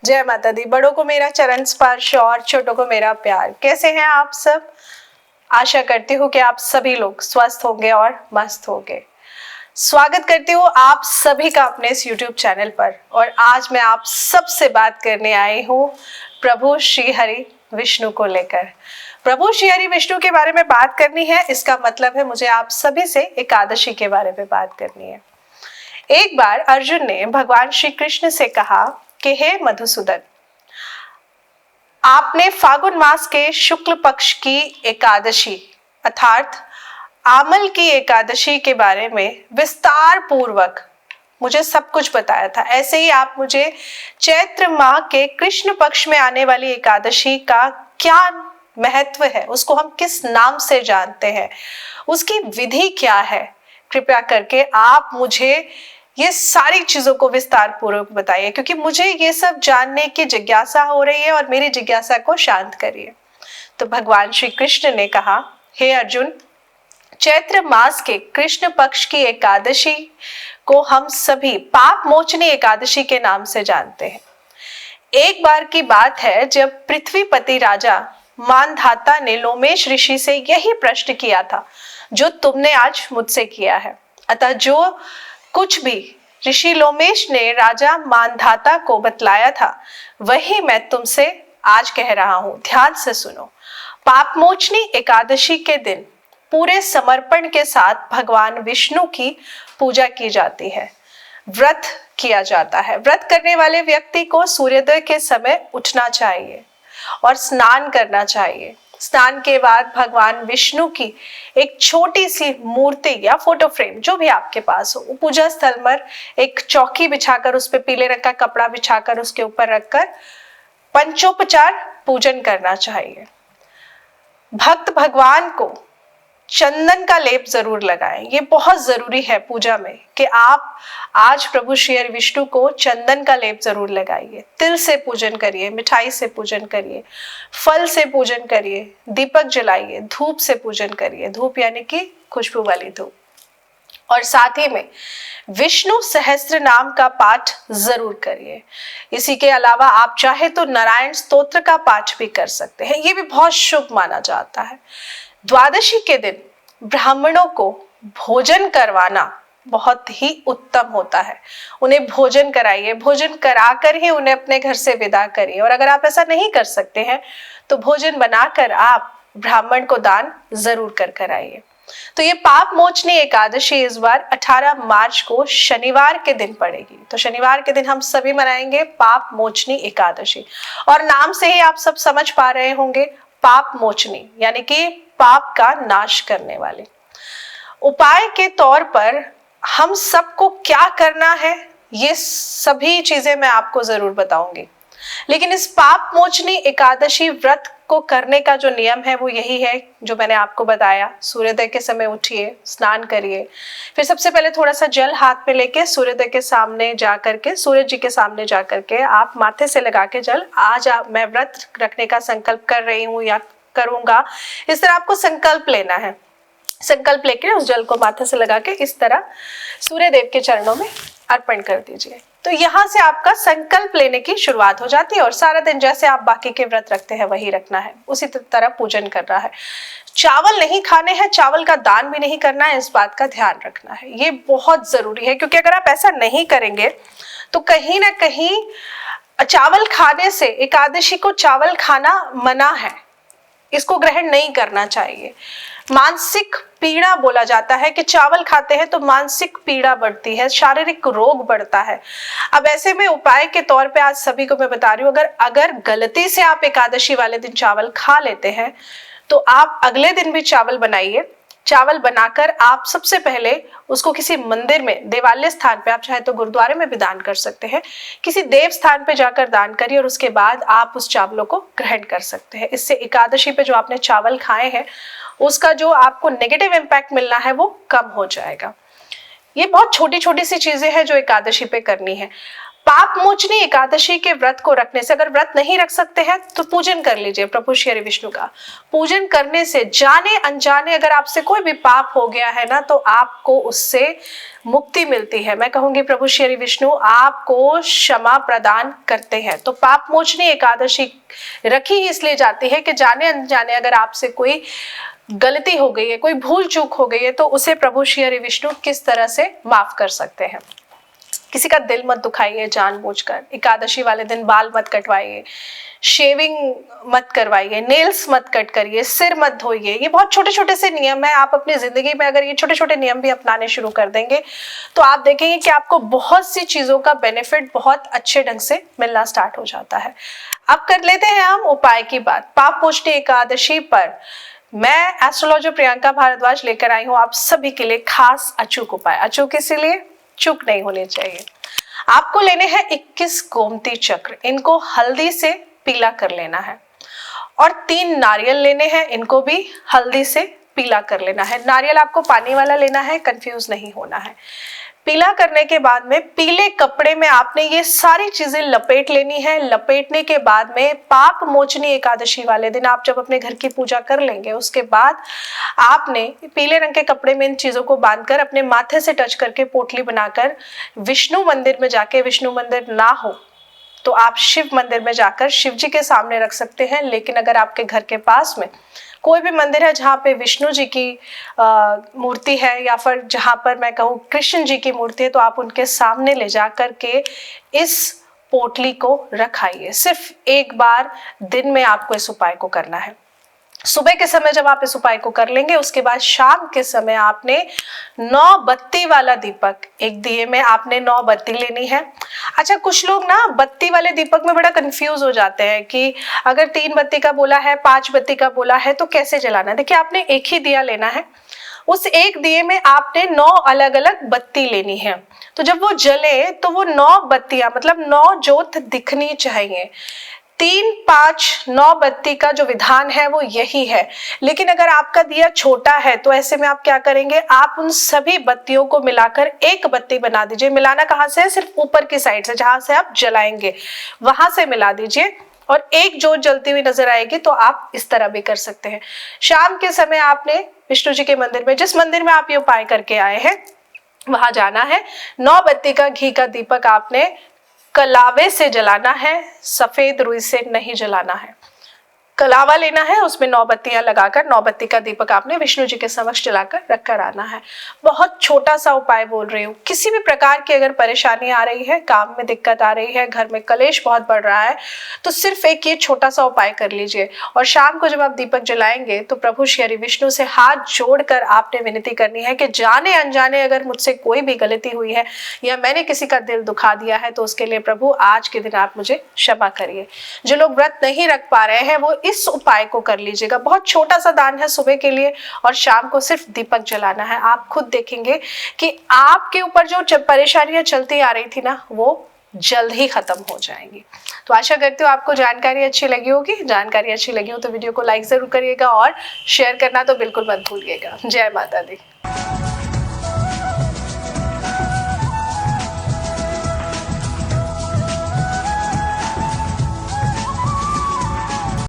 जय माता दी। बड़ों को मेरा चरण स्पर्श और छोटों को मेरा प्यार। कैसे हैं आप सब? आशा करती हूँ कि आप सभी लोग स्वस्थ होंगे और मस्त होंगे। स्वागत करती हूँ आप सभी का अपने इस YouTube चैनल पर। और आज मैं आप सबसे बात करने आई हूँ प्रभु श्री हरि विष्णु को लेकर। प्रभु श्री हरि विष्णु के बारे में बात करनी है, इसका मतलब है मुझे आप सभी से एकादशी के बारे में बात करनी है। एक बार अर्जुन ने भगवान श्री कृष्ण से कहा कि हे मधुसूदन, आपने फागुन मास के शुक्ल पक्ष की एकादशी अर्थात आमल की एकादशी के बारे में विस्तार पूर्वक मुझे सब कुछ बताया था। ऐसे ही आप मुझे चैत्र माह के कृष्ण पक्ष में आने वाली एकादशी का क्या महत्व है, उसको हम किस नाम से जानते हैं, उसकी विधि क्या है, कृपया करके आप मुझे ये सारी चीजों को विस्तार पूर्वक बताइए, क्योंकि मुझे ये सब जानने की जिज्ञासा हो रही है और मेरी जिज्ञासा को शांत करिए। तो भगवान श्री कृष्ण ने कहा, हे अर्जुन, चैत्र मास के कृष्ण पक्ष की एकादशी को हम सभी पाप मोचनी एकादशी के नाम से जानते हैं। एक बार की बात है जब पृथ्वीपति राजा मानधाता ने लोमेश ऋषि से यही प्रश्न किया था जो तुमने आज मुझसे किया है। अतः जो कुछ भी ऋषि लोमेश ने राजा मानधाता को बतलाया था वही मैं तुमसे आज कह रहा हूं। ध्यान से सुनो। पापमोचनी एकादशी के दिन पूरे समर्पण के साथ भगवान विष्णु की पूजा की जाती है, व्रत किया जाता है। व्रत करने वाले व्यक्ति को सूर्योदय के समय उठना चाहिए और स्नान करना चाहिए। स्नान के बाद भगवान विष्णु की एक छोटी सी मूर्ति या फोटो फ्रेम जो भी आपके पास हो, पूजा स्थल पर एक चौकी बिछाकर उस पे पीले रंग का कपड़ा बिछाकर उसके ऊपर रखकर पंचोपचार पूजन करना चाहिए। भक्त भगवान को चंदन का लेप जरूर लगाएं। ये बहुत जरूरी है पूजा में कि आप आज प्रभु श्री हरि विष्णु को चंदन का लेप जरूर लगाइए। तिल से पूजन करिए, मिठाई से पूजन करिए, फल से पूजन करिए, दीपक जलाइए, धूप से पूजन करिए। धूप यानी कि खुशबू वाली धूप। और साथ ही में विष्णु सहस्त्र नाम का पाठ जरूर करिए। इसी के अलावा आप चाहे तो नारायण स्तोत्र का पाठ भी कर सकते हैं, ये भी बहुत शुभ माना जाता है। द्वादशी के दिन ब्राह्मणों को भोजन करवाना बहुत ही उत्तम होता है। उन्हें भोजन कराइए, भोजन कराकर ही उन्हें अपने घर से विदा करिए। और अगर आप ऐसा नहीं कर सकते हैं तो भोजन बनाकर आप ब्राह्मण को दान जरूर कर आइए। तो ये पाप मोचनी एकादशी इस बार 18 मार्च को शनिवार के दिन पड़ेगी। तो शनिवार के दिन हम सभी मनाएंगे पाप मोचनी एकादशी। और नाम से ही आप सब समझ पा रहे होंगे, पाप मोचनी यानी कि पाप का नाश करने वाले। उपाय के तौर पर हम सबको क्या करना है ये सभी चीजें मैं आपको जरूर बताऊंगी, लेकिन इस पाप मोचनी एकादशी व्रत को करने का जो नियम है वो यही है जो मैंने आपको बताया। सूर्योदय के समय उठिए, स्नान करिए, फिर सबसे पहले थोड़ा सा जल हाथ में लेके सूर्योदय के सामने जा करके, सूर्य जी के सामने जा करके आप माथे से लगा के जल, आज मैं व्रत रखने का संकल्प कर रही हूँ या करूंगा, इस तरह आपको संकल्प लेना है। संकल्प लेकर उस जल को माथे से लगा के इस तरह सूर्य देव के चरणों में अर्पण कर दीजिए। तो यहाँ से आपका संकल्प लेने की शुरुआत हो जाती है और सारा दिन जैसे आप बाकी के व्रत रखते हैं वही रखना है, उसी तरह पूजन करना है। चावल नहीं खाने हैं, चावल का दान भी नहीं करना है, इस बात का ध्यान रखना है। ये बहुत जरूरी है, क्योंकि अगर आप ऐसा नहीं करेंगे तो कहीं ना कहीं चावल खाने से, एकादशी को चावल खाना मना है, इसको ग्रहण नहीं करना चाहिए। मानसिक पीड़ा बोला जाता है कि चावल खाते हैं तो मानसिक पीड़ा बढ़ती है, शारीरिक रोग बढ़ता है। अब ऐसे में उपाय के तौर पे आज सभी को मैं बता रही हूँ, अगर गलती से आप एकादशी वाले दिन चावल खा लेते हैं तो आप अगले दिन भी चावल बनाइए। चावल बनाकर आप सबसे पहले उसको किसी मंदिर में, देवालय स्थान पे, आप चाहे तो गुरुद्वारे में भी दान कर सकते हैं, किसी देव स्थान पे जाकर दान करिए और उसके बाद आप उस चावलों को ग्रहण कर सकते हैं। इससे एकादशी पे जो आपने चावल खाए हैं उसका जो आपको नेगेटिव इम्पैक्ट मिलना है वो कम हो जाएगा। ये बहुत छोटी छोटी सी चीजें हैं जो एकादशी पे करनी है। पाप मोचनी एकादशी के व्रत को रखने से, अगर व्रत नहीं रख सकते हैं तो पूजन कर लीजिए प्रभु श्री हरि विष्णु का। पूजन करने से जाने अनजाने अगर आपसे कोई भी पाप हो गया है ना, तो आपको उससे मुक्ति मिलती है। मैं कहूंगी प्रभु श्री हरि विष्णु आपको क्षमा प्रदान करते हैं। तो पाप मोचनी एकादशी रखी ही इसलिए जाती है कि जाने अनजाने अगर आपसे कोई गलती हो गई है, कोई भूल चूक हो गई है, तो उसे प्रभु श्री हरि विष्णु किस तरह से माफ कर सकते हैं। किसी का दिल मत दुखाइए जानबूझकर। एकादशी वाले दिन बाल मत कटवाइए, शेविंग मत करवाइए, नेल्स मत कट करिए, सिर मत धोइए। ये बहुत छोटे छोटे से नियम है। आप अपनी जिंदगी में अगर ये छोटे छोटे नियम भी अपनाने शुरू कर देंगे तो आप देखेंगे कि आपको बहुत सी चीजों का बेनिफिट बहुत अच्छे ढंग से मिलना स्टार्ट हो जाता है। अब कर लेते हैं हम उपाय की बात। पाप मोचनी एकादशी पर मैं एस्ट्रोलॉजर प्रियंका भारद्वाज लेकर आई हूँ आप सभी के लिए खास अचूक उपाय। अचूक इसीलिए चूक नहीं होनी चाहिए। आपको लेने हैं 21 गोमती चक्र, इनको हल्दी से पीला कर लेना है, और 3 नारियल लेने हैं, इनको भी हल्दी से पीला कर लेना है। नारियल आपको पानी वाला लेना है, कंफ्यूज नहीं होना है। पीला करने के बाद में पीले कपड़े में आपने ये सारी चीजें लपेट लेनी है। लपेटने के बाद में पाप मोचनी एकादशी वाले दिन आप जब अपने घर की पूजा कर लेंगे, उसके बाद आपने पीले रंग के कपड़े में इन चीजों को बांधकर अपने माथे से टच करके पोटली बनाकर विष्णु मंदिर में जाके, विष्णु मंदिर ना हो तो आप शिव मंदिर में जाकर शिव जी के सामने रख सकते हैं। लेकिन अगर आपके घर के पास में कोई भी मंदिर है जहाँ पे विष्णु जी की मूर्ति है, या फिर जहाँ पर मैं कहूँ कृष्ण जी की मूर्ति है, तो आप उनके सामने ले जा कर के इस पोटली को रखाइए। सिर्फ एक बार दिन में आपको इस उपाय को करना है। सुबह के समय जब आप इस उपाय को कर लेंगे, उसके बाद शाम के समय आपने 9 बत्ती वाला दीपक, एक दिए में आपने 9 बत्ती लेनी है। अच्छा, कुछ लोग ना बत्ती वाले दीपक में बड़ा कंफ्यूज हो जाते हैं कि अगर 3 बत्ती का बोला है, 5 बत्ती का बोला है, तो कैसे जलाना है। देखिए, आपने एक ही दिया लेना है, उस एक दिए में आपने 9 अलग अलग बत्ती लेनी है। तो जब वो जले तो वो 9 बत्तियां, मतलब 9 जोत दिखनी चाहिए। 3, 5, 9 बत्ती का जो विधान है वो यही है। लेकिन अगर आपका दिया छोटा है तो ऐसे में आप क्या करेंगे, आप उन सभी बत्तियों को मिलाकर एक बत्ती बना दीजिए। मिलाना कहाँ से है, सिर्फ ऊपर की साइड से, जहां से आप जलाएंगे वहां से मिला दीजिए, और एक जोत जलती हुई नजर आएगी। तो आप इस तरह भी कर सकते हैं। शाम के समय आपने विष्णु जी के मंदिर में, जिस मंदिर में आप ये उपाय करके आए हैं, वहां जाना है। 9 बत्ती का घी का दीपक आपने कलावे से जलाना है, सफेद रुई से नहीं जलाना है। कलावा लेना है, उसमें 9 बत्तियां लगाकर 9 बत्ती का दीपक आपने विष्णु जी के समक्ष जलाकर रख कर आना है। बहुत छोटा सा उपाय बोल रही हूँ। किसी भी प्रकार की अगर परेशानी आ रही है, काम में दिक्कत आ रही है, घर में कलेश बहुत बढ़ रहा है, तो सिर्फ एक ये छोटा सा उपाय कर लीजिए। और शाम को जब आप दीपक जलाएंगे तो प्रभु श्री हरि विष्णु से हाथ जोड़कर आपने विनती करनी है कि जाने अनजाने अगर मुझसे कोई भी गलती हुई है या मैंने किसी का दिल दुखा दिया है, तो उसके लिए प्रभु आज के दिन आप मुझे क्षमा करिए। जो लोग व्रत नहीं रख पा रहे हैं वो इस उपाय को कर लीजिएगा। बहुत छोटा सा दान है सुबह के लिए, और शाम को सिर्फ दीपक जलाना है। आप खुद देखेंगे कि आपके ऊपर जो परेशानियां चलती आ रही थी ना, वो जल्द ही खत्म हो जाएंगी। तो आशा करती हूँ आपको जानकारी अच्छी लगी होगी। जानकारी अच्छी लगी हो तो वीडियो को लाइक जरूर करिएगा और शेयर करना तो बिल्कुल मत भूलिएगा। जय माता दी।